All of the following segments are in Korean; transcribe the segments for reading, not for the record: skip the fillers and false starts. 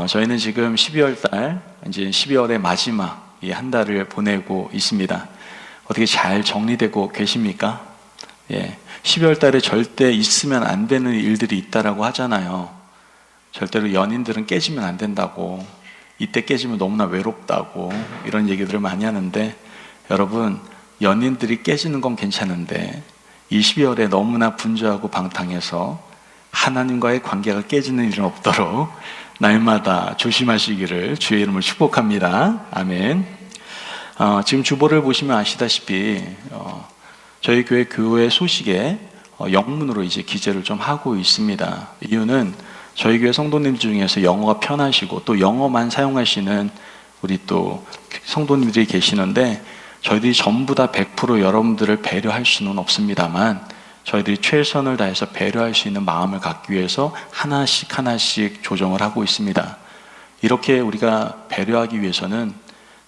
저희는 지금 12월 달, 이제 12월의 마지막 이 한 달을 보내고 있습니다. 어떻게 잘 정리되고 계십니까? 12월 달에 절대 있으면 안 되는 일들이 있다라고 하잖아요. 절대로 연인들은 깨지면 안 된다고, 이때 깨지면 너무나 외롭다고, 이런 얘기들을 많이 하는데, 여러분, 연인들이 깨지는 건 괜찮은데, 이 12월에 너무나 분주하고 방탕해서 하나님과의 관계가 깨지는 일은 없도록 날마다 조심하시기를 주의 이름으로 축복합니다. 아멘. 지금 주보를 보시면 아시다시피 저희 교회 소식에 영문으로 이제 기재를 좀 하고 있습니다. 이유는 저희 교회 성도님 중에서 영어가 편하시고 또 영어만 사용하시는 우리 또 성도님들이 계시는데, 저희들이 전부 다 100% 여러분들을 배려할 수는 없습니다만, 저희들이 최선을 다해서 배려할 수 있는 마음을 갖기 위해서 하나씩 조정을 하고 있습니다. 이렇게 우리가 배려하기 위해서는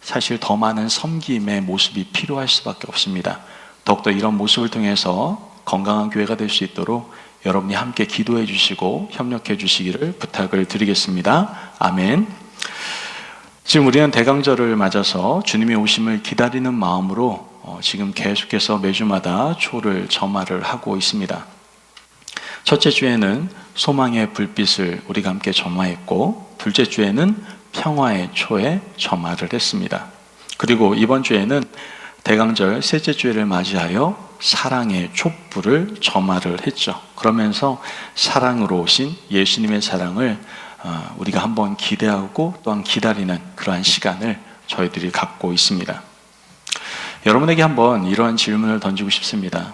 사실 더 많은 섬김의 모습이 필요할 수밖에 없습니다. 더욱더 이런 모습을 통해서 건강한 교회가 될 수 있도록 여러분이 함께 기도해 주시고 협력해 주시기를 부탁을 드리겠습니다. 아멘. 지금 우리는 대강절을 맞아서 주님의 오심을 기다리는 마음으로 지금 계속해서 매주마다 초를 점화를 하고 있습니다. 첫째 주에는 소망의 불빛을 우리가 함께 점화했고, 둘째 주에는 평화의 초에 점화를 했습니다. 그리고 이번 주에는 대강절 셋째 주를 맞이하여 사랑의 촛불을 점화를 했죠. 그러면서 사랑으로 오신 예수님의 사랑을 우리가 한번 기대하고 또한 기다리는 그러한 시간을 저희들이 갖고 있습니다. 여러분에게 한번 이러한 질문을 던지고 싶습니다.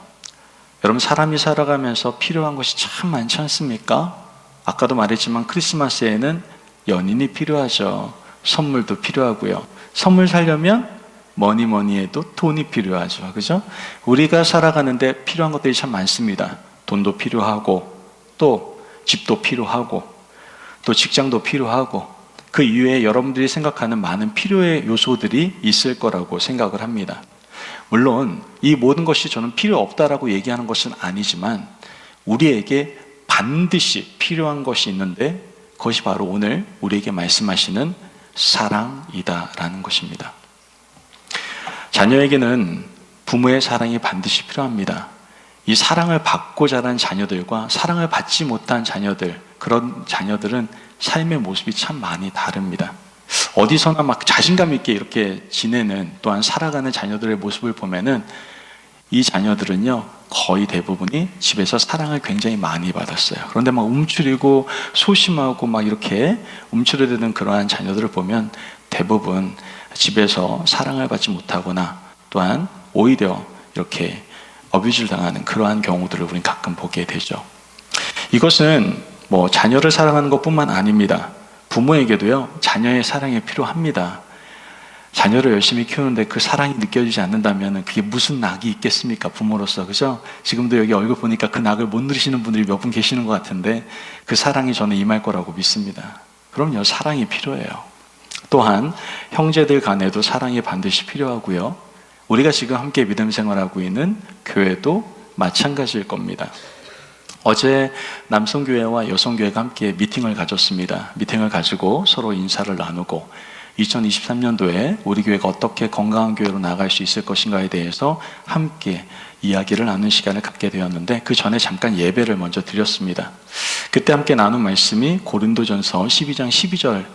여러분, 사람이 살아가면서 필요한 것이 참 많지 않습니까? 아까도 말했지만 크리스마스에는 연인이 필요하죠. 선물도 필요하고요. 선물 사려면 뭐니 해도 돈이 필요하죠. 그죠? 우리가 살아가는데 필요한 것들이 참 많습니다. 돈도 필요하고, 또 집도 필요하고, 또 직장도 필요하고, 그 이외에 여러분들이 생각하는 많은 필요의 요소들이 있을 거라고 생각을 합니다. 물론 이 모든 것이 저는 필요 없다라고 얘기하는 것은 아니지만, 우리에게 반드시 필요한 것이 있는데 그것이 바로 오늘 우리에게 말씀하시는 사랑이다라는 것입니다. 자녀에게는 부모의 사랑이 반드시 필요합니다. 이 사랑을 받고 자란 자녀들과 사랑을 받지 못한 자녀들, 그런 자녀들은 삶의 모습이 참 많이 다릅니다. 어디서나 막 자신감 있게 이렇게 지내는, 또한 살아가는 자녀들의 모습을 보면은 이 자녀들은요, 거의 대부분이 집에서 사랑을 굉장히 많이 받았어요. 그런데 막 움츠리고 소심하고 막 이렇게 움츠러드는 그러한 자녀들을 보면 대부분 집에서 사랑을 받지 못하거나, 또한 오히려 이렇게 어뷰즈를 당하는 그러한 경우들을 우리는 가끔 보게 되죠. 이것은 뭐 자녀를 사랑하는 것뿐만 아닙니다. 부모에게도요, 자녀의 사랑이 필요합니다. 자녀를 열심히 키우는데 그 사랑이 느껴지지 않는다면 그게 무슨 낙이 있겠습니까? 부모로서. 그죠? 지금도 여기 얼굴 보니까 그 낙을 못 누리시는 분들이 몇 분 계시는 것 같은데, 그 사랑이 저는 임할 거라고 믿습니다. 그럼요, 사랑이 필요해요. 또한 형제들 간에도 사랑이 반드시 필요하고요, 우리가 지금 함께 믿음 생활하고 있는 교회도 마찬가지일 겁니다. 어제 남성교회와 여성교회가 함께 미팅을 가졌습니다. 미팅을 가지고 서로 인사를 나누고 2023년도에 우리 교회가 어떻게 건강한 교회로 나아갈 수 있을 것인가에 대해서 함께 이야기를 나누는 시간을 갖게 되었는데, 그 전에 잠깐 예배를 먼저 드렸습니다. 그때 함께 나눈 말씀이 고린도전서 12장 12절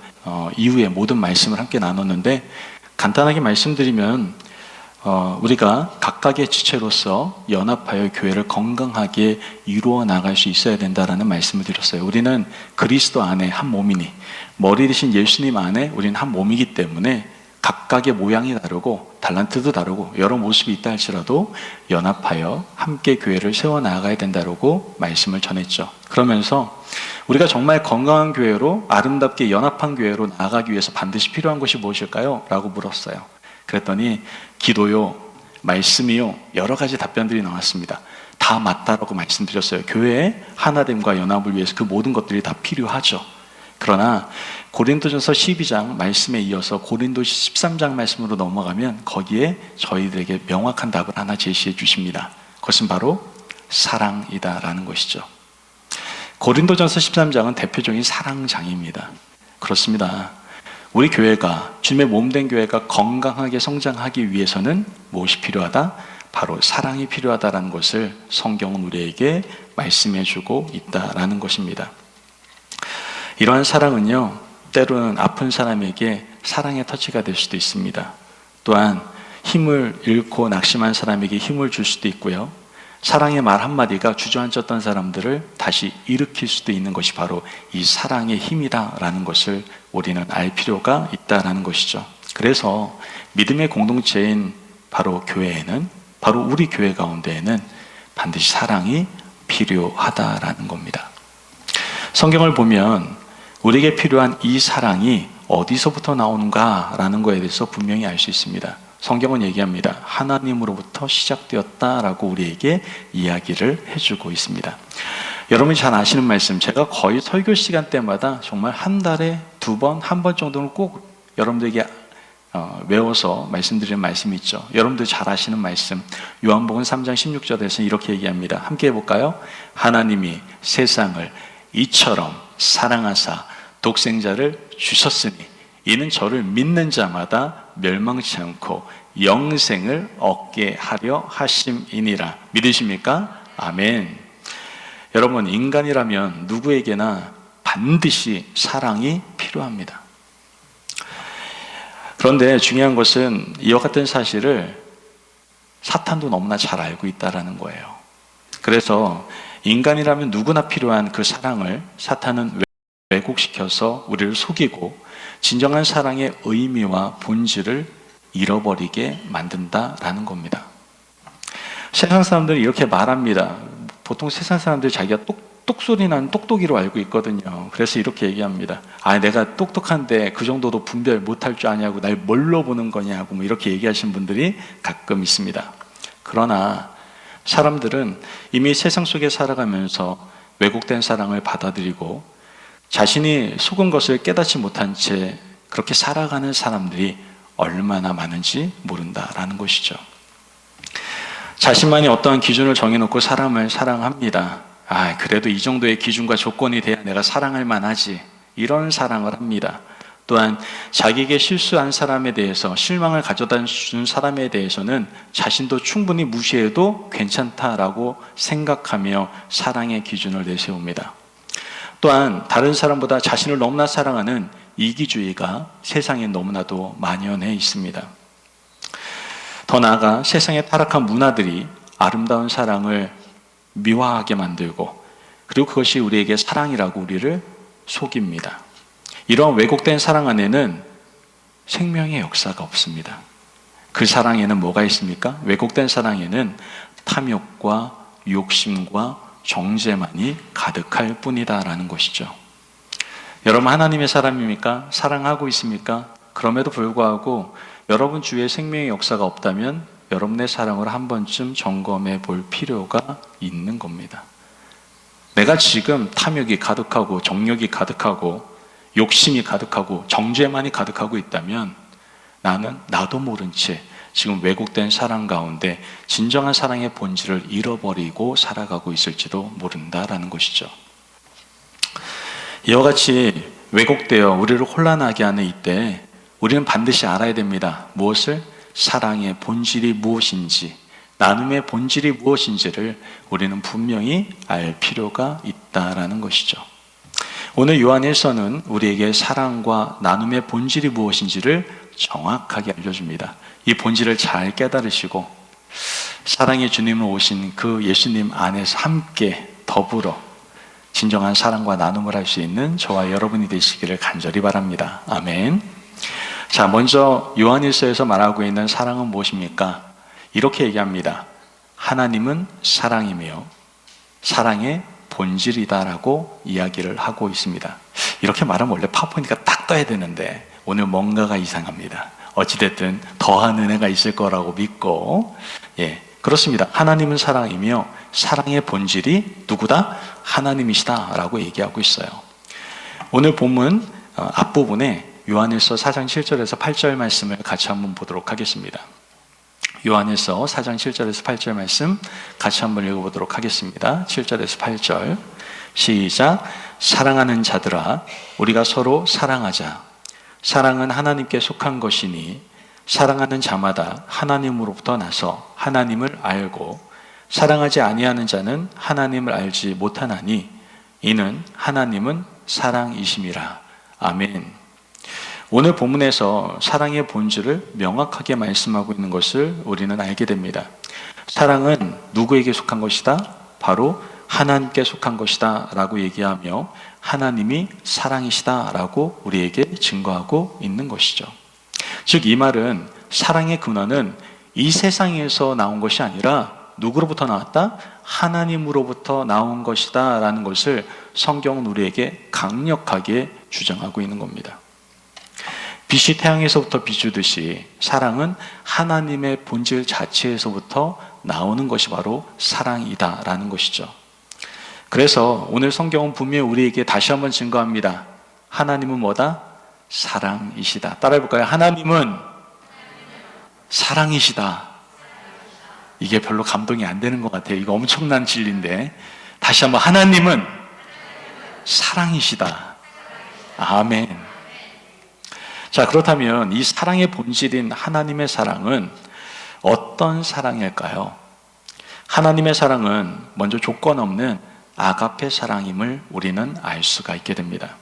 이후에 모든 말씀을 함께 나눴는데, 간단하게 말씀드리면 우리가 각각의 지체로서 연합하여 교회를 건강하게 이루어 나갈 수 있어야 된다라는 말씀을 드렸어요. 우리는 그리스도 안에 한 몸이니, 머리 되신 예수님 안에 우리는 한 몸이기 때문에 각각의 모양이 다르고 달란트도 다르고 여러 모습이 있다 할지라도 연합하여 함께 교회를 세워나가야 된다고 말씀을 전했죠. 그러면서 우리가 정말 건강한 교회로, 아름답게 연합한 교회로 나아가기 위해서 반드시 필요한 것이 무엇일까요? 라고 물었어요. 그랬더니 기도요, 말씀이요, 여러 가지 답변들이 나왔습니다. 다 맞다라고 말씀드렸어요. 교회의 하나됨과 연합을 위해서 그 모든 것들이 다 필요하죠. 그러나 고린도전서 12장 말씀에 이어서 고린도서 13장 말씀으로 넘어가면 거기에 저희들에게 명확한 답을 하나 제시해 주십니다. 그것은 바로 사랑이다라는 것이죠. 고린도전서 13장은 대표적인 사랑장입니다. 그렇습니다. 우리 교회가, 주님의 몸된 교회가 건강하게 성장하기 위해서는 무엇이 필요하다? 바로 사랑이 필요하다라는 것을 성경은 우리에게 말씀해 주고 있다라는 것입니다. 이러한 사랑은요, 때로는 아픈 사람에게 사랑의 터치가 될 수도 있습니다. 또한 힘을 잃고 낙심한 사람에게 힘을 줄 수도 있고요. 사랑의 말 한마디가 주저앉았던 사람들을 다시 일으킬 수도 있는 것이 바로 이 사랑의 힘이다라는 것을 우리는 알 필요가 있다라는 것이죠. 그래서 믿음의 공동체인 바로 교회에는, 바로 우리 교회 가운데에는 반드시 사랑이 필요하다라는 겁니다. 성경을 보면 우리에게 필요한 이 사랑이 어디서부터 나오는가라는 것에 대해서 분명히 알 수 있습니다. 성경은 얘기합니다. 하나님으로부터 시작되었다라고 우리에게 이야기를 해주고 있습니다. 여러분이 잘 아시는 말씀, 제가 거의 설교 시간 때마다 정말 한 달에 2번, 1번 정도는 꼭 여러분들에게 외워서 말씀드리는 말씀이 있죠. 여러분들 잘 아시는 말씀, 요한복음 3장 16절에서 이렇게 얘기합니다. 함께 해볼까요? 하나님이 세상을 이처럼 사랑하사 독생자를 주셨으니 이는 저를 믿는 자마다 멸망치 않고 영생을 얻게 하려 하심이니라. 믿으십니까? 아멘. 여러분, 인간이라면 누구에게나 반드시 사랑이 필요합니다. 그런데 중요한 것은 이와 같은 사실을 사탄도 너무나 잘 알고 있다는 거예요. 그래서 인간이라면 누구나 필요한 그 사랑을 사탄은 왜곡시켜서 우리를 속이고 진정한 사랑의 의미와 본질을 잃어버리게 만든다라는 겁니다. 세상 사람들은 이렇게 말합니다. 보통 세상 사람들이 자기가 똑소리 나는 똑똑이로 알고 있거든요. 그래서 이렇게 얘기합니다. 내가 똑똑한데 그 정도도 분별 못할 줄 아냐고, 날 뭘로 보는 거냐고 뭐 이렇게 얘기하시는 분들이 가끔 있습니다. 그러나 사람들은 이미 세상 속에 살아가면서 왜곡된 사랑을 받아들이고 자신이 속은 것을 깨닫지 못한 채 그렇게 살아가는 사람들이 얼마나 많은지 모른다라는 것이죠. 자신만이 어떠한 기준을 정해놓고 사람을 사랑합니다. 그래도 이 정도의 기준과 조건이 돼야 내가 사랑할 만하지. 이런 사랑을 합니다. 또한 자기에게 실수한 사람에 대해서, 실망을 가져다 준 사람에 대해서는 자신도 충분히 무시해도 괜찮다라고 생각하며 사랑의 기준을 내세웁니다. 또한 다른 사람보다 자신을 너무나 사랑하는 이기주의가 세상에 너무나도 만연해 있습니다. 더 나아가 세상의 타락한 문화들이 아름다운 사랑을 미화하게 만들고, 그리고 그것이 우리에게 사랑이라고 우리를 속입니다. 이러한 왜곡된 사랑 안에는 생명의 역사가 없습니다. 그 사랑에는 뭐가 있습니까? 왜곡된 사랑에는 탐욕과 욕심과 정죄만이 가득할 뿐이다라는 것이죠. 여러분, 하나님의 사람입니까? 사랑하고 있습니까? 그럼에도 불구하고 여러분 주위에 생명의 역사가 없다면 여러분의 사랑을 한 번쯤 점검해 볼 필요가 있는 겁니다. 내가 지금 탐욕이 가득하고 정욕이 가득하고 욕심이 가득하고 정죄만이 가득하고 있다면 나는 나도 모른 채 지금 왜곡된 사랑 가운데 진정한 사랑의 본질을 잃어버리고 살아가고 있을지도 모른다라는 것이죠. 이와 같이 왜곡되어 우리를 혼란하게 하는 이때 우리는 반드시 알아야 됩니다. 무엇을? 사랑의 본질이 무엇인지, 나눔의 본질이 무엇인지를 우리는 분명히 알 필요가 있다라는 것이죠. 오늘 요한 1서는 우리에게 사랑과 나눔의 본질이 무엇인지를 정확하게 알려줍니다. 이 본질을 잘 깨달으시고 사랑의 주님으로 오신 그 예수님 안에서 함께 더불어 진정한 사랑과 나눔을 할 수 있는 저와 여러분이 되시기를 간절히 바랍니다. 아멘. 자, 먼저 요한일서에서 말하고 있는 사랑은 무엇입니까? 이렇게 얘기합니다. 하나님은 사랑이며 사랑의 본질이다라고 이야기를 하고 있습니다. 이렇게 말하면 원래 파워포인트가 딱 떠야 되는데 오늘 뭔가가 이상합니다. 어찌됐든 더한 은혜가 있을 거라고 믿고, 그렇습니다. 하나님은 사랑이며 사랑의 본질이 누구다? 하나님이시다 라고 얘기하고 있어요. 오늘 본문 앞부분에 요한일서 4장 7절에서 8절 말씀을 같이 한번 보도록 하겠습니다. 요한일서 4장 7절에서 8절 말씀 같이 한번 읽어보도록 하겠습니다. 7절에서 8절 시작. 사랑하는 자들아, 우리가 서로 사랑하자. 사랑은 하나님께 속한 것이니 사랑하는 자마다 하나님으로부터 나서 하나님을 알고 사랑하지 아니하는 자는 하나님을 알지 못하나니 이는 하나님은 사랑이심이라. 아멘. 오늘 본문에서 사랑의 본질을 명확하게 말씀하고 있는 것을 우리는 알게 됩니다. 사랑은 누구에게 속한 것이다? 바로 하나님께 속한 것이다 라고 얘기하며 하나님이 사랑이시다 라고 우리에게 증거하고 있는 것이죠. 즉 이 말은 사랑의 근원은 이 세상에서 나온 것이 아니라 누구로부터 나왔다? 하나님으로부터 나온 것이다 라는 것을 성경은 우리에게 강력하게 주장하고 있는 겁니다. 빛이 태양에서부터 비추듯이 사랑은 하나님의 본질 자체에서부터 나오는 것이 바로 사랑이다 라는 것이죠. 그래서 오늘 성경은 분명히 우리에게 다시 한번 증거합니다. 하나님은 뭐다? 사랑이시다. 따라해볼까요? 하나님은 사랑이시다. 이게 별로 감동이 안 되는 것 같아요. 이거 엄청난 진리인데 다시 한번 하나님은 사랑이시다. 아멘. 자, 그렇다면 이 사랑의 본질인 하나님의 사랑은 어떤 사랑일까요? 하나님의 사랑은 먼저 조건 없는 아가페 사랑임을 우리는 알 수가 있게 됩니다.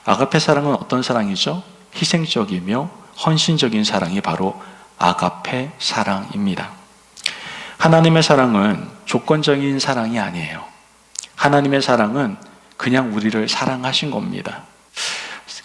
아가페 사랑은 어떤 사랑이죠? 희생적이며 헌신적인 사랑이 바로 아가페 사랑입니다. 하나님의 사랑은 조건적인 사랑이 아니에요. 하나님의 사랑은 그냥 우리를 사랑하신 겁니다.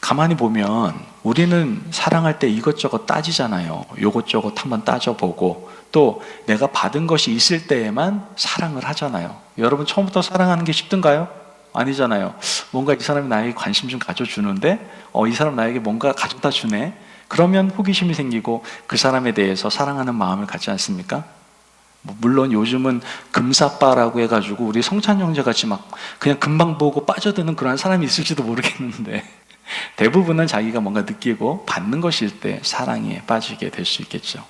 가만히 보면 우리는 사랑할 때 이것저것 따지잖아요. 요것저것 한번 따져보고 또 내가 받은 것이 있을 때에만 사랑을 하잖아요. 여러분 처음부터 사랑하는 게 쉽던가요? 아니잖아요. 뭔가 이 사람이 나에게 관심 좀 가져주는데 이 사람 나에게 뭔가 가져다 주네. 그러면 호기심이 생기고 그 사람에 대해서 사랑하는 마음을 갖지 않습니까? 물론 요즘은 금사빠라고 해가지고 우리 성찬 형제같이 막 그냥 금방 보고 빠져드는 그런 사람이 있을지도 모르겠는데 대부분은 자기가 뭔가 느끼고 받는 것일 때 사랑에 빠지게 될 수 있겠죠.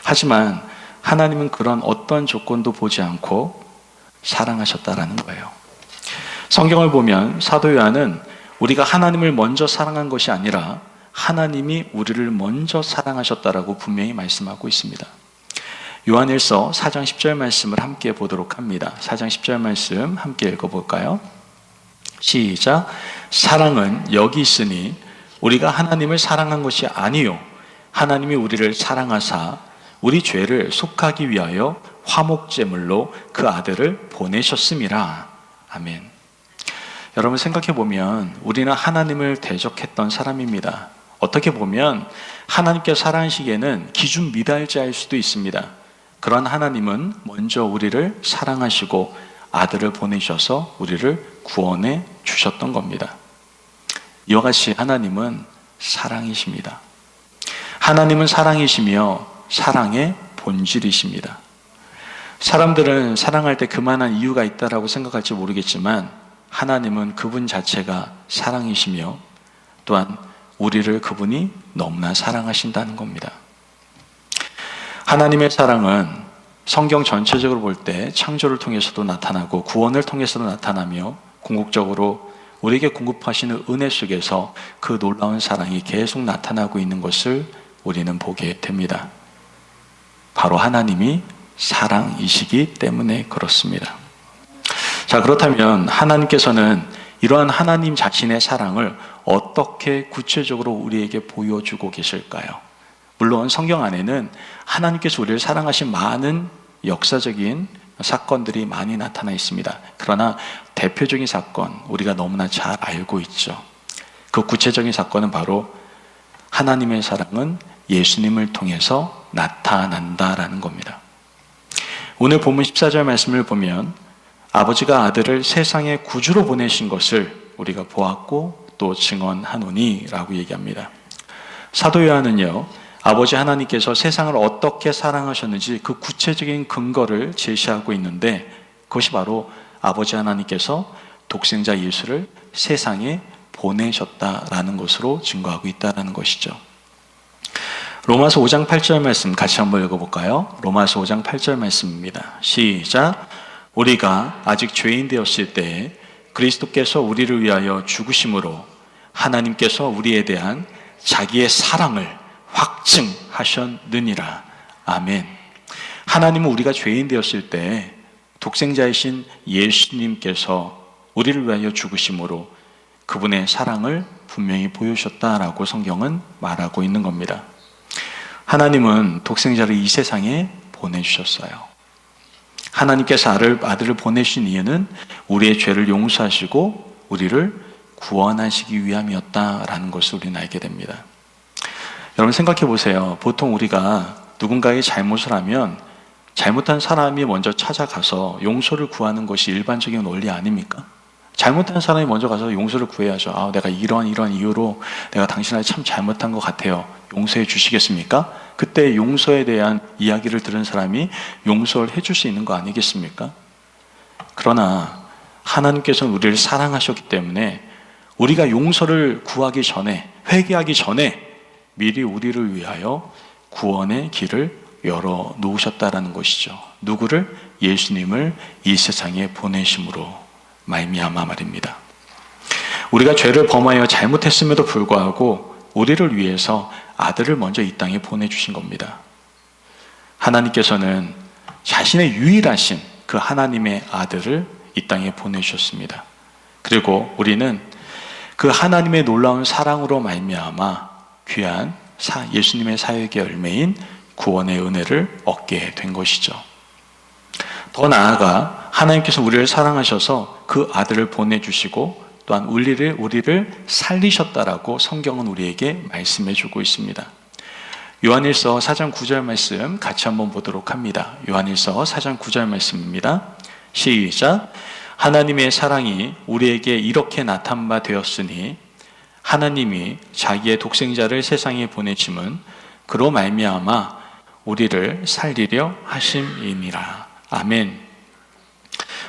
하지만 하나님은 그런 어떤 조건도 보지 않고 사랑하셨다라는 거예요. 성경을 보면 사도 요한은 우리가 하나님을 먼저 사랑한 것이 아니라 하나님이 우리를 먼저 사랑하셨다라고 분명히 말씀하고 있습니다. 요한일서 4장 10절 말씀을 함께 보도록 합니다. 4장 10절 말씀 함께 읽어볼까요? 시작. 사랑은 여기 있으니 우리가 하나님을 사랑한 것이 아니요 하나님이 우리를 사랑하사 우리 죄를 속하기 위하여 화목제물로 그 아들을 보내셨음이라. 아멘. 여러분 생각해 보면 우리는 하나님을 대적했던 사람입니다. 어떻게 보면 하나님께 사랑하시기에는 기준 미달자일 수도 있습니다. 그런 하나님은 먼저 우리를 사랑하시고 아들을 보내셔서 우리를 구원해 주셨던 겁니다. 이와 같이 하나님은 사랑이십니다. 하나님은 사랑이시며 사랑의 본질이십니다. 사람들은 사랑할 때 그만한 이유가 있다라고 생각할지 모르겠지만 하나님은 그분 자체가 사랑이시며 또한 우리를 그분이 너무나 사랑하신다는 겁니다. 하나님의 사랑은 성경 전체적으로 볼 때 창조를 통해서도 나타나고 구원을 통해서도 나타나며 궁극적으로 우리에게 공급하시는 은혜 속에서 그 놀라운 사랑이 계속 나타나고 있는 것을 우리는 보게 됩니다. 바로 하나님이 사랑이시기 때문에 그렇습니다. 자, 그렇다면 하나님께서는 이러한 하나님 자신의 사랑을 어떻게 구체적으로 우리에게 보여주고 계실까요? 물론 성경 안에는 하나님께서 우리를 사랑하신 많은 역사적인 사건들이 많이 나타나 있습니다. 그러나 대표적인 사건, 우리가 너무나 잘 알고 있죠. 그 구체적인 사건은 바로 하나님의 사랑은 예수님을 통해서 나타난다라는 겁니다. 오늘 본문 14절 말씀을 보면 아버지가 아들을 세상의 구주로 보내신 것을 우리가 보았고 또 증언하노니 라고 얘기합니다. 사도 요한은요, 아버지 하나님께서 세상을 어떻게 사랑하셨는지 그 구체적인 근거를 제시하고 있는데 그것이 바로 아버지 하나님께서 독생자 예수를 세상에 보내셨다라는 것으로 증거하고 있다는 것이죠. 로마서 5장 8절 말씀 같이 한번 읽어볼까요? 로마서 5장 8절 말씀입니다. 시작. 우리가 아직 죄인 되었을 때 그리스도께서 우리를 위하여 죽으심으로 하나님께서 우리에 대한 자기의 사랑을 확증하셨느니라. 아멘. 하나님은 우리가 죄인 되었을 때 독생자이신 예수님께서 우리를 위하여 죽으심으로 그분의 사랑을 분명히 보여주셨다라고 성경은 말하고 있는 겁니다. 하나님은 독생자를 이 세상에 보내주셨어요. 하나님께서 아들을 보내신 이유는 우리의 죄를 용서하시고 우리를 구원하시기 위함이었다라는 것을 우리는 알게 됩니다. 여러분 생각해 보세요. 보통 우리가 누군가의 잘못을 하면 잘못한 사람이 먼저 찾아가서 용서를 구하는 것이 일반적인 원리 아닙니까? 잘못한 사람이 먼저 가서 용서를 구해야죠. 내가 이런 이유로 내가 당신한테 참 잘못한 것 같아요. 용서해 주시겠습니까? 그때 용서에 대한 이야기를 들은 사람이 용서를 해줄 수 있는 거 아니겠습니까? 그러나 하나님께서는 우리를 사랑하셨기 때문에 우리가 용서를 구하기 전에, 회개하기 전에 미리 우리를 위하여 구원의 길을 열어 놓으셨다라는 것이죠. 누구를? 예수님을 이 세상에 보내심으로 말미암아 말입니다. 우리가 죄를 범하여 잘못했음에도 불구하고 우리를 위해서 아들을 먼저 이 땅에 보내주신 겁니다. 하나님께서는 자신의 유일하신 그 하나님의 아들을 이 땅에 보내주셨습니다. 그리고 우리는 그 하나님의 놀라운 사랑으로 말미암아 귀한 예수님의 사역의 열매인 구원의 은혜를 얻게 된 것이죠. 더 나아가 하나님께서 우리를 사랑하셔서 그 아들을 보내주시고 또한 우리를 살리셨다라고 성경은 우리에게 말씀해주고 있습니다. 요한일서 4장 9절 말씀 같이 한번 보도록 합니다. 요한일서 4장 9절 말씀입니다. 시작. 하나님의 사랑이 우리에게 이렇게 나타난 바 되었으니 하나님이 자기의 독생자를 세상에 보내심은 그로 말미암아 우리를 살리려 하심이니라. 아멘.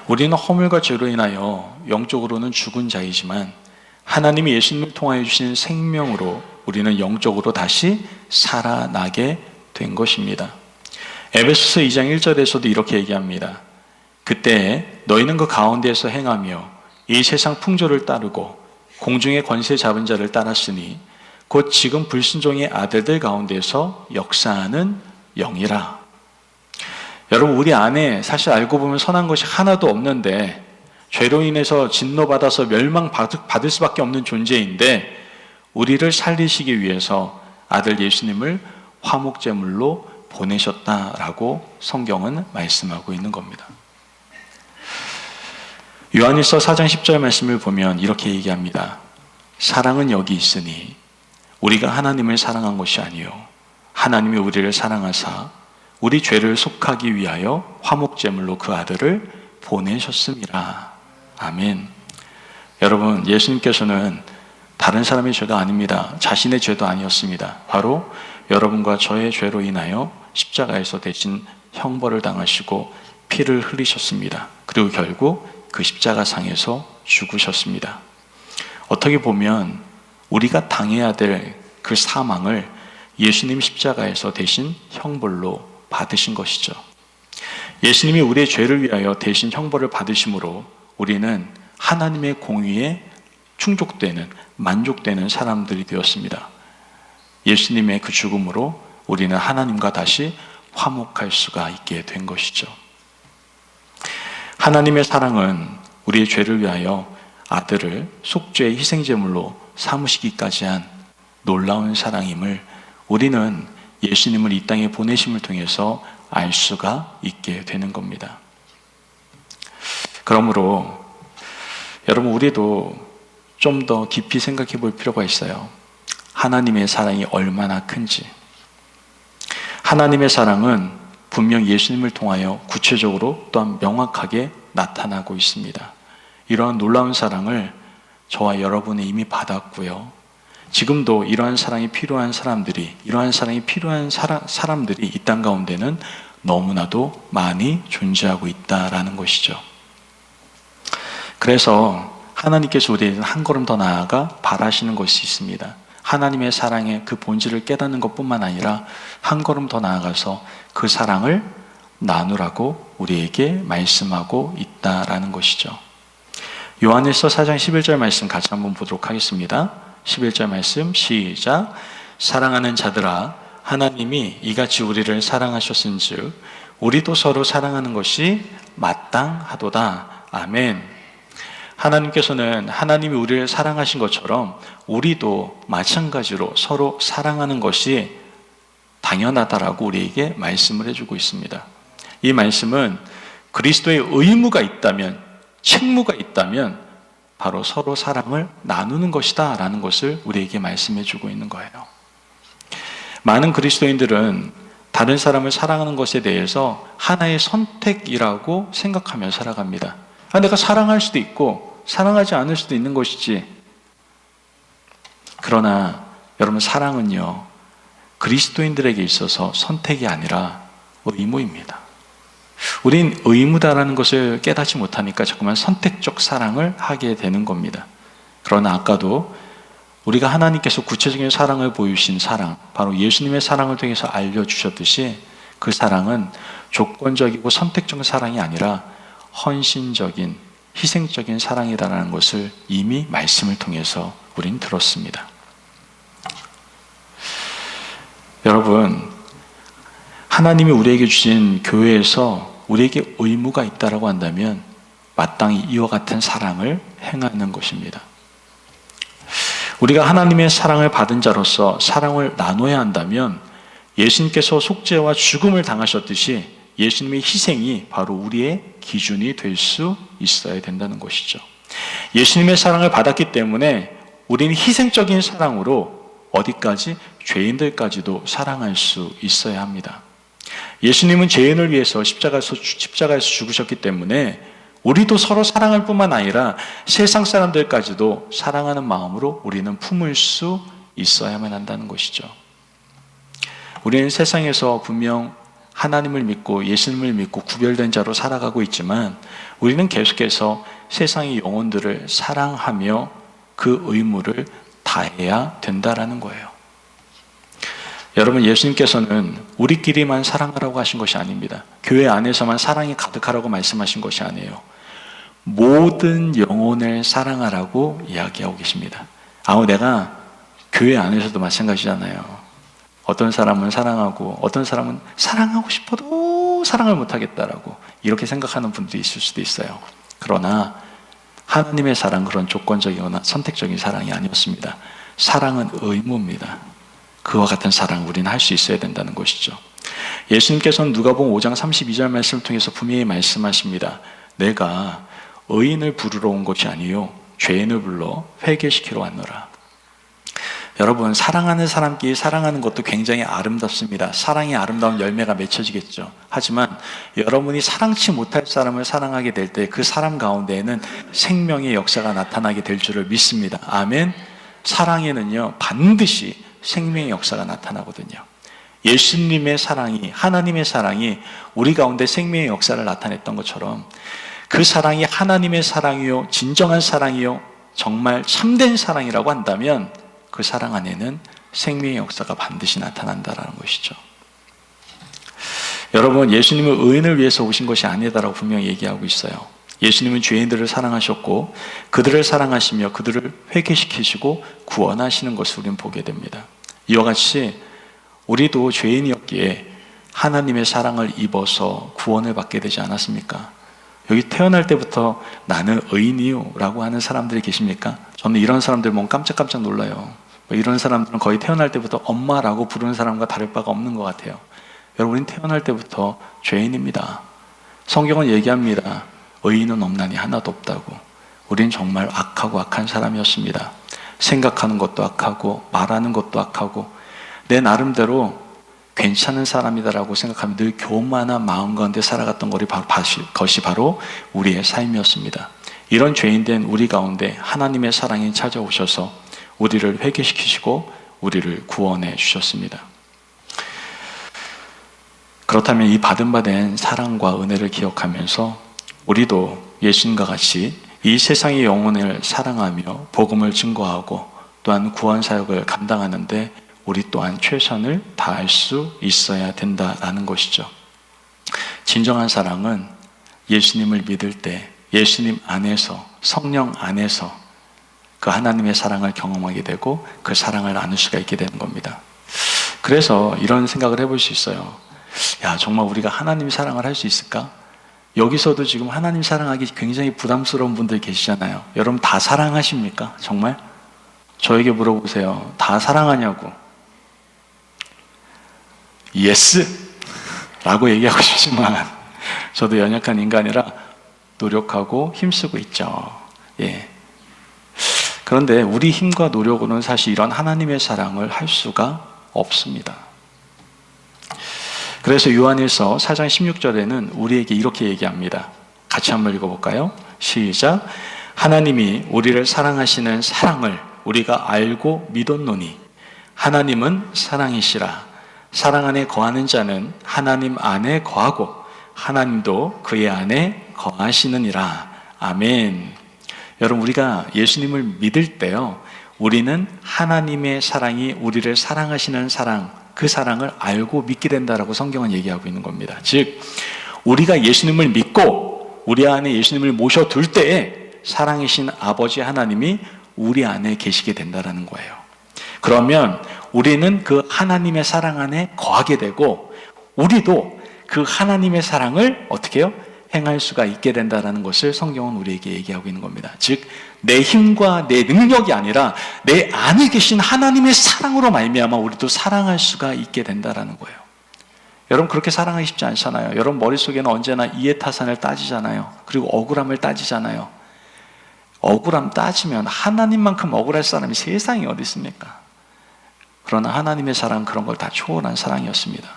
우리는 허물과 죄로 인하여 영적으로는 죽은 자이지만 하나님이 예수님을 통하여 주신 생명으로 우리는 영적으로 다시 살아나게 된 것입니다. 에베소서 2장 1절에서도 이렇게 얘기합니다. 그때 너희는 그 가운데에서 행하며 이 세상 풍조를 따르고 공중의 권세 잡은 자를 따랐으니 곧 지금 불순종의 아들들 가운데서 역사하는 영이라. 여러분, 우리 안에 사실 알고 보면 선한 것이 하나도 없는데 죄로 인해서 진노받아서 멸망받을 수밖에 없는 존재인데 우리를 살리시기 위해서 아들 예수님을 화목제물로 보내셨다라고 성경은 말씀하고 있는 겁니다. 요한일서 4장 10절 말씀을 보면 이렇게 얘기합니다. 사랑은 여기 있으니 우리가 하나님을 사랑한 것이 아니요 하나님이 우리를 사랑하사 우리 죄를 속하기 위하여 화목제물로 그 아들을 보내셨습니다. 아멘. 여러분, 예수님께서는 다른 사람의 죄가 아닙니다. 자신의 죄도 아니었습니다. 바로 여러분과 저의 죄로 인하여 십자가에서 대신 형벌을 당하시고 피를 흘리셨습니다. 그리고 결국 그 십자가상에서 죽으셨습니다. 어떻게 보면 우리가 당해야 될 그 사망을 예수님 십자가에서 대신 형벌로 받으신 것이죠. 예수님이 우리의 죄를 위하여 대신 형벌을 받으심으로 우리는 하나님의 공의에 충족되는, 만족되는 사람들이 되었습니다. 예수님의 그 죽음으로 우리는 하나님과 다시 화목할 수가 있게 된 것이죠. 하나님의 사랑은 우리의 죄를 위하여 아들을 속죄의 희생제물로 삼으시기까지 한 놀라운 사랑임을 우리는 예수님을 이 땅에 보내심을 통해서 알 수가 있게 되는 겁니다. 그러므로 여러분, 우리도 좀 더 깊이 생각해 볼 필요가 있어요. 하나님의 사랑이 얼마나 큰지. 하나님의 사랑은 분명 예수님을 통하여 구체적으로 또한 명확하게 나타나고 있습니다. 이러한 놀라운 사랑을 저와 여러분이 이미 받았고요. 지금도 이러한 사랑이 필요한 사람들이, 사람들이 이 땅 가운데는 너무나도 많이 존재하고 있다라는 것이죠. 그래서 하나님께서 우리에게 한 걸음 더 나아가 바라시는 것이 있습니다. 하나님의 사랑의 그 본질을 깨닫는 것뿐만 아니라 한 걸음 더 나아가서 그 사랑을 나누라고 우리에게 말씀하고 있다라는 것이죠. 요한일서 4장 11절 말씀 같이 한번 보도록 하겠습니다. 11절 말씀 시작. 사랑하는 자들아, 하나님이 이같이 우리를 사랑하셨은즉 우리도 서로 사랑하는 것이 마땅하도다. 아멘. 하나님께서는 하나님이 우리를 사랑하신 것처럼 우리도 마찬가지로 서로 사랑하는 것이 당연하다라고 우리에게 말씀을 해주고 있습니다. 이 말씀은 그리스도의 의무가 있다면, 책무가 있다면 바로 서로 사랑을 나누는 것이다 라는 것을 우리에게 말씀해 주고 있는 거예요. 많은 그리스도인들은 다른 사람을 사랑하는 것에 대해서 하나의 선택이라고 생각하며 살아갑니다. 내가 사랑할 수도 있고 사랑하지 않을 수도 있는 것이지. 그러나 여러분, 사랑은요, 그리스도인들에게 있어서 선택이 아니라 의무입니다. 우린 의무다라는 것을 깨닫지 못하니까 자꾸만 선택적 사랑을 하게 되는 겁니다. 그러나 아까도 우리가 하나님께서 구체적인 사랑을 보이신 사랑, 바로 예수님의 사랑을 통해서 알려주셨듯이 그 사랑은 조건적이고 선택적인 사랑이 아니라 헌신적인, 희생적인 사랑이다라는 것을 이미 말씀을 통해서 우린 들었습니다. 여러분, 하나님이 우리에게 주신 교회에서 우리에게 의무가 있다라고 한다면 마땅히 이와 같은 사랑을 행하는 것입니다. 우리가 하나님의 사랑을 받은 자로서 사랑을 나눠야 한다면 예수님께서 속죄와 죽음을 당하셨듯이 예수님의 희생이 바로 우리의 기준이 될 수 있어야 된다는 것이죠. 예수님의 사랑을 받았기 때문에 우리는 희생적인 사랑으로 어디까지? 죄인들까지도 사랑할 수 있어야 합니다. 예수님은 죄인을 위해서 십자가에서 죽으셨기 때문에 우리도 서로 사랑할 뿐만 아니라 세상 사람들까지도 사랑하는 마음으로 우리는 품을 수 있어야만 한다는 것이죠. 우리는 세상에서 분명 하나님을 믿고 예수님을 믿고 구별된 자로 살아가고 있지만 우리는 계속해서 세상의 영혼들을 사랑하며 그 의무를 다해야 된다라는 거예요. 여러분, 예수님께서는 우리끼리만 사랑하라고 하신 것이 아닙니다. 교회 안에서만 사랑이 가득하라고 말씀하신 것이 아니에요. 모든 영혼을 사랑하라고 이야기하고 계십니다. 내가 교회 안에서도 마찬가지잖아요. 어떤 사람은 사랑하고 어떤 사람은 사랑하고 싶어도 사랑을 못하겠다라고 이렇게 생각하는 분들이 있을 수도 있어요. 그러나 하나님의 사랑, 그런 조건적이거나 선택적인 사랑이 아니었습니다. 사랑은 의무입니다. 그와 같은 사랑을 우리는 할 수 있어야 된다는 것이죠. 예수님께서는 누가복음 5장 32절 말씀을 통해서 분명히 말씀하십니다. 내가 의인을 부르러 온 것이 아니요 죄인을 불러 회개시키러 왔노라. 여러분, 사랑하는 사람끼리 사랑하는 것도 굉장히 아름답습니다. 사랑이 아름다운 열매가 맺혀지겠죠. 하지만 여러분이 사랑치 못할 사람을 사랑하게 될 때 그 사람 가운데에는 생명의 역사가 나타나게 될 줄을 믿습니다. 아멘. 사랑에는요 반드시 생명의 역사가 나타나거든요. 예수님의 사랑이, 하나님의 사랑이 우리 가운데 생명의 역사를 나타냈던 것처럼 그 사랑이 하나님의 사랑이요, 진정한 사랑이요, 정말 참된 사랑이라고 한다면 그 사랑 안에는 생명의 역사가 반드시 나타난다는 것이죠. 여러분, 예수님은 의인을 위해서 오신 것이 아니다라고 분명히 얘기하고 있어요. 예수님은 죄인들을 사랑하셨고 그들을 사랑하시며 그들을 회개시키시고 구원하시는 것을 우리는 보게 됩니다. 이와 같이 우리도 죄인이었기에 하나님의 사랑을 입어서 구원을 받게 되지 않았습니까? 여기 태어날 때부터 나는 의인이요 라고 하는 사람들이 계십니까? 저는 이런 사람들 보면 깜짝깜짝 놀라요. 이런 사람들은 거의 태어날 때부터 엄마라고 부르는 사람과 다를 바가 없는 것 같아요. 여러분, 우리는 태어날 때부터 죄인입니다. 성경은 얘기합니다. 의인은 없나니 하나도 없다고. 우린 정말 악하고 악한 사람이었습니다. 생각하는 것도 악하고 말하는 것도 악하고 내 나름대로 괜찮은 사람이다라고 생각하며 늘 교만한 마음 가운데 살아갔던 것이 바로 우리의 삶이었습니다. 이런 죄인된 우리 가운데 하나님의 사랑이 찾아오셔서 우리를 회개시키시고 우리를 구원해 주셨습니다. 그렇다면 이 받은 바 된 사랑과 은혜를 기억하면서 우리도 예수님과 같이 이 세상의 영혼을 사랑하며 복음을 증거하고 또한 구원 사역을 감당하는데 우리 또한 최선을 다할 수 있어야 된다라는 것이죠. 진정한 사랑은 예수님을 믿을 때 예수님 안에서 성령 안에서 그 하나님의 사랑을 경험하게 되고 그 사랑을 나눌 수가 있게 되는 겁니다. 그래서 이런 생각을 해볼 수 있어요. 야, 정말 우리가 하나님 사랑을 할 수 있을까? 여기서도 지금 하나님 사랑하기 굉장히 부담스러운 분들 계시잖아요. 여러분 다 사랑하십니까? 정말? 저에게 물어보세요. 다 사랑하냐고. 예스! 라고 얘기하고 싶지만 저도 연약한 인간이라 노력하고 힘쓰고 있죠. 예. 그런데 우리 힘과 노력으로는 사실 이런 하나님의 사랑을 할 수가 없습니다. 그래서 요한일서 4장 16절에는 우리에게 이렇게 얘기합니다. 같이 한번 읽어볼까요? 시작. 하나님이 우리를 사랑하시는 사랑을 우리가 알고 믿었노니 하나님은 사랑이시라. 사랑 안에 거하는 자는 하나님 안에 거하고 하나님도 그의 안에 거하시느니라. 아멘. 여러분, 우리가 예수님을 믿을 때요, 우리는 하나님의 사랑이 우리를 사랑하시는 사랑, 그 사랑을 알고 믿게 된다라고 성경은 얘기하고 있는 겁니다. 즉, 우리가 예수님을 믿고 우리 안에 예수님을 모셔둘 때에 사랑이신 아버지 하나님이 우리 안에 계시게 된다라는 거예요. 그러면 우리는 그 하나님의 사랑 안에 거하게 되고 우리도 그 하나님의 사랑을 어떻게 해요? 행할 수가 있게 된다는 것을 성경은 우리에게 얘기하고 있는 겁니다. 즉, 내 힘과 내 능력이 아니라 내 안에 계신 하나님의 사랑으로 말미암아 우리도 사랑할 수가 있게 된다는 거예요. 여러분, 그렇게 사랑하기 쉽지 않잖아요. 여러분 머릿속에는 언제나 이해타산을 따지잖아요. 그리고 억울함을 따지잖아요. 억울함 따지면 하나님만큼 억울할 사람이 세상에 어디 있습니까? 그러나 하나님의 사랑은 그런 걸 다 초월한 사랑이었습니다.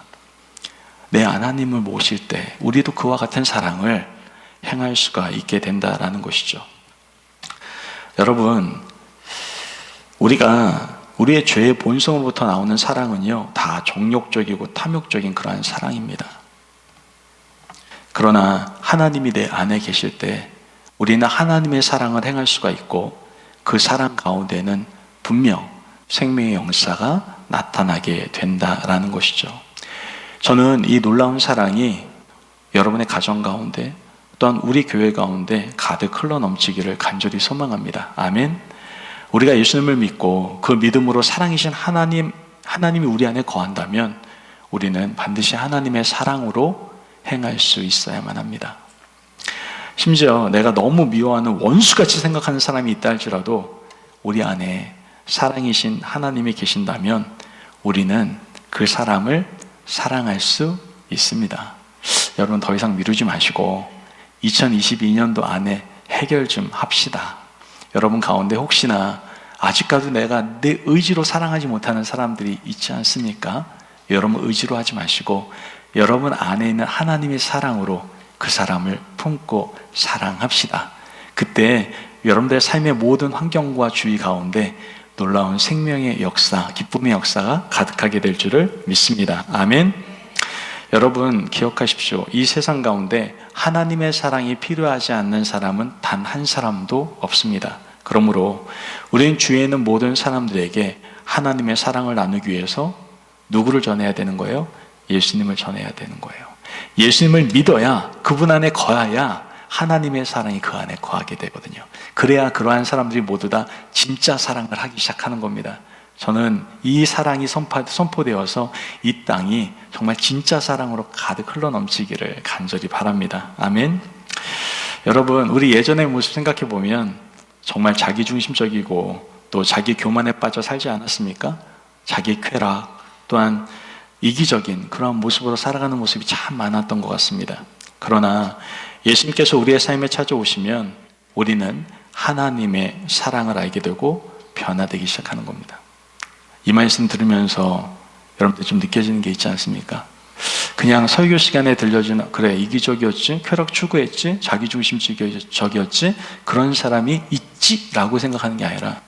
내 하나님을 모실 때 우리도 그와 같은 사랑을 행할 수가 있게 된다라는 것이죠. 여러분, 우리가 우리의 죄의 본성으로부터 나오는 사랑은요, 다 정욕적이고 탐욕적인 그러한 사랑입니다. 그러나 하나님이 내 안에 계실 때 우리는 하나님의 사랑을 행할 수가 있고 그 사랑 가운데는 분명 생명의 역사가 나타나게 된다라는 것이죠. 저는 이 놀라운 사랑이 여러분의 가정 가운데 또한 우리 교회 가운데 가득 흘러넘치기를 간절히 소망합니다. 아멘. 우리가 예수님을 믿고 그 믿음으로 사랑이신 하나님이 우리 안에 거한다면 우리는 반드시 하나님의 사랑으로 행할 수 있어야만 합니다. 심지어 내가 너무 미워하는 원수같이 생각하는 사람이 있다 할지라도 우리 안에 사랑이신 하나님이 계신다면 우리는 그 사람을 사랑할 수 있습니다. 여러분, 더 이상 미루지 마시고 2022년도 안에 해결 좀 합시다. 여러분 가운데 혹시나 아직까지 내가 내 의지로 사랑하지 못하는 사람들이 있지 않습니까? 여러분 의지로 하지 마시고 여러분 안에 있는 하나님의 사랑으로 그 사람을 품고 사랑합시다. 그때 여러분들의 삶의 모든 환경과 주위 가운데 놀라운 생명의 역사, 기쁨의 역사가 가득하게 될 줄을 믿습니다. 아멘. 여러분 기억하십시오. 이 세상 가운데 하나님의 사랑이 필요하지 않는 사람은 단 한 사람도 없습니다. 그러므로 우리는 주위에 있는 모든 사람들에게 하나님의 사랑을 나누기 위해서 누구를 전해야 되는 거예요? 예수님을 전해야 되는 거예요. 예수님을 믿어야, 그분 안에 거해야 하나님의 사랑이 그 안에 거하게 되거든요. 그래야 그러한 사람들이 모두 다 진짜 사랑을 하기 시작하는 겁니다. 저는 이 사랑이 선포되어서 이 땅이 정말 진짜 사랑으로 가득 흘러넘치기를 간절히 바랍니다. 아멘. 여러분, 우리 예전의 모습 생각해 보면 정말 자기중심적이고 또 자기 교만에 빠져 살지 않았습니까? 자기 쾌락 또한 이기적인 그런 모습으로 살아가는 모습이 참 많았던 것 같습니다. 그러나 예수님께서 우리의 삶에 찾아오시면 우리는 하나님의 사랑을 알게 되고 변화되기 시작하는 겁니다. 이 말씀 들으면서 여러분들 좀 느껴지는 게 있지 않습니까? 그냥 설교 시간에 들려주는, 그래 이기적이었지, 쾌락 추구했지, 자기중심적이었지, 그런 사람이 있지 라고 생각하는 게 아니라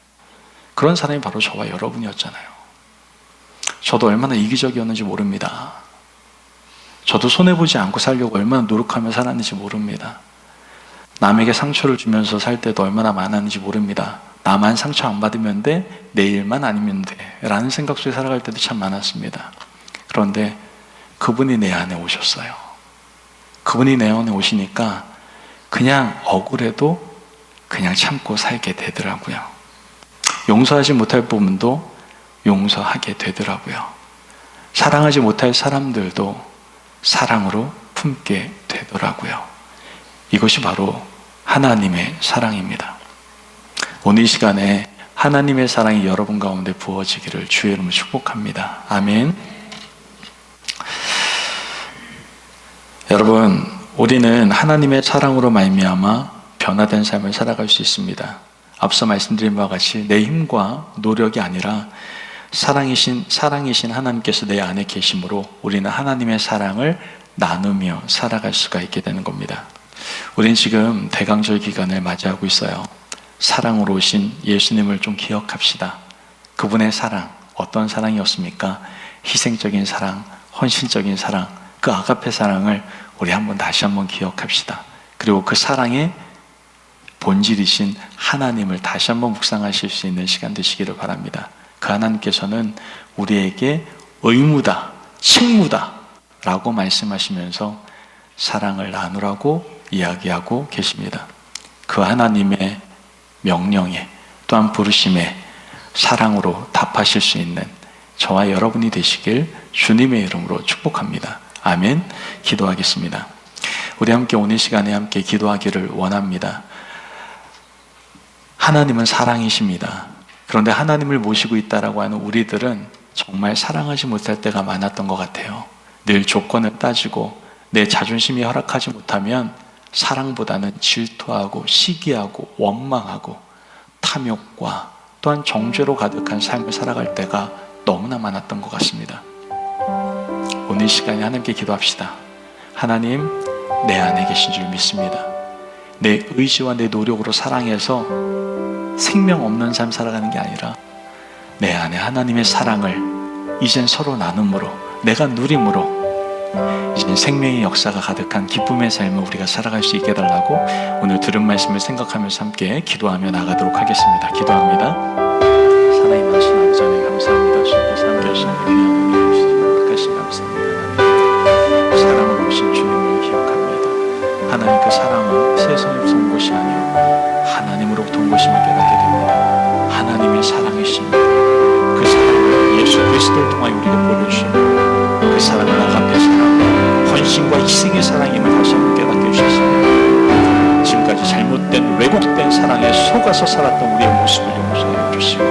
그런 사람이 바로 저와 여러분이었잖아요. 저도 얼마나 이기적이었는지 모릅니다. 저도 손해보지 않고 살려고 얼마나 노력하며 살았는지 모릅니다. 남에게 상처를 주면서 살 때도 얼마나 많았는지 모릅니다. 나만 상처 안 받으면 돼, 내 일만 아니면 돼 라는 생각 속에 살아갈 때도 참 많았습니다. 그런데 그분이 내 안에 오셨어요. 그분이 내 안에 오시니까 그냥 억울해도 그냥 참고 살게 되더라고요. 용서하지 못할 부분도 용서하게 되더라고요. 사랑하지 못할 사람들도 사랑으로 품게 되더라고요. 이것이 바로 하나님의 사랑입니다. 오늘 이 시간에 하나님의 사랑이 여러분 가운데 부어지기를 주의 이름으로 축복합니다. 아멘. 여러분, 우리는 하나님의 사랑으로 말미암아 변화된 삶을 살아갈 수 있습니다. 앞서 말씀드린 바와 같이 내 힘과 노력이 아니라 사랑이신 하나님께서 내 안에 계심으로 우리는 하나님의 사랑을 나누며 살아갈 수가 있게 되는 겁니다. 우리는 지금 대강절 기간을 맞이하고 있어요. 사랑으로 오신 예수님을 좀 기억합시다. 그분의 사랑, 어떤 사랑이었습니까? 희생적인 사랑, 헌신적인 사랑, 그 아가페 사랑을 우리 다시 한번 기억합시다. 그리고 그 사랑의 본질이신 하나님을 다시 한번 묵상하실 수 있는 시간 되시기를 바랍니다. 그 하나님께서는 우리에게 의무다, 책무다 라고 말씀하시면서 사랑을 나누라고 이야기하고 계십니다. 그 하나님의 명령에 또한 부르심에 사랑으로 답하실 수 있는 저와 여러분이 되시길 주님의 이름으로 축복합니다. 아멘. 기도하겠습니다. 우리 함께 오늘 시간에 함께 기도하기를 원합니다. 하나님은 사랑이십니다. 그런데 하나님을 모시고 있다라고 하는 우리들은 정말 사랑하지 못할 때가 많았던 것 같아요. 늘 조건을 따지고 내 자존심이 허락하지 못하면 사랑보다는 질투하고 시기하고 원망하고 탐욕과 또한 정죄로 가득한 삶을 살아갈 때가 너무나 많았던 것 같습니다. 오늘 이 시간에 하나님께 기도합시다. 하나님, 내 안에 계신 줄 믿습니다. 내 의지와 내 노력으로 사랑해서 생명 없는 삶 살아가는 게 아니라 내 안에 하나님의 사랑을 이젠 서로 나눔으로, 내가 누림으로 이젠 생명의 역사가 가득한 기쁨의 삶을 우리가 살아갈 수 있게 해달라고 오늘 들은 말씀을 생각하면서 함께 기도하며 나가도록 하겠습니다. 기도합니다. 사랑이 많으신 아버지 하나님 감사합니다. 주님께서 함께 하시는 귀한 은혜 주시고 끝까지 감사합니다. 사랑으로 오신 주님을 기억합니다. 하나님, 그 사랑은 세상에서 온 것이 아니요 하나님으로부터 온 것임을 깨닫게 됩니다. 하나님의 사랑이십니다. 그 사랑을 예수 그리스도를 통하여 우리에게 보여주시고 그 사랑을 아가페 사랑, 헌신과 희생의 사랑임을 다시 한번 깨닫게 해주셨습니다. 지금까지 잘못된 왜곡된 사랑에 속아서 살았던 우리의 모습을 용서해 주시고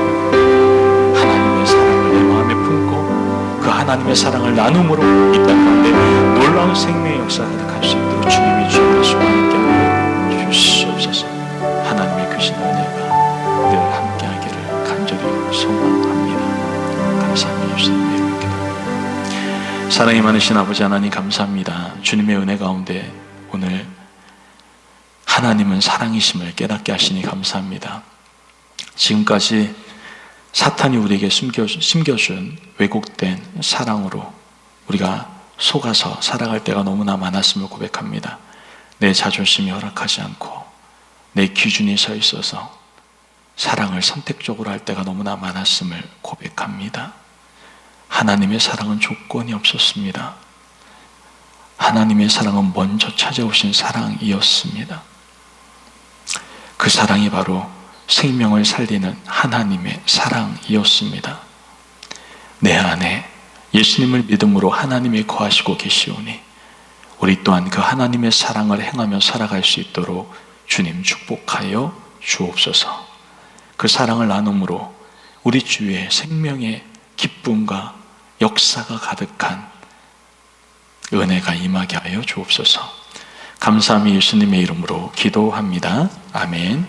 하나님의 사랑을 내 마음에 품고 그 하나님의 사랑을 나눔으로 이 땅 가운데 놀라운 생명의 역사가 가득할 수 있도록 주님이 주의 말씀과 함께하여 주시옵소서. 하나님의 크신 은혜가 늘 함께하기를 간절히 소망합니다. 감사합니다. 주님의 사랑이 많으신 아버지 하나님 감사합니다. 주님의 은혜 가운데 오늘 하나님은 사랑이심을 깨닫게 하시니 감사합니다. 지금까지 사탄이 우리에게 심겨준 왜곡된 사랑으로 우리가 속아서 살아갈 때가 너무나 많았음을 고백합니다. 내 자존심이 허락하지 않고 내 기준이 서 있어서 사랑을 선택적으로 할 때가 너무나 많았음을 고백합니다. 하나님의 사랑은 조건이 없었습니다. 하나님의 사랑은 먼저 찾아오신 사랑이었습니다. 그 사랑이 바로 생명을 살리는 하나님의 사랑이었습니다. 내 안에 예수님을 믿음으로 하나님이 거하시고 계시오니 우리 또한 그 하나님의 사랑을 행하며 살아갈 수 있도록 주님 축복하여 주옵소서. 그 사랑을 나눔으로 우리 주위에 생명의 기쁨과 역사가 가득한 은혜가 임하게 하여 주옵소서. 감사함이 예수님의 이름으로 기도합니다. 아멘.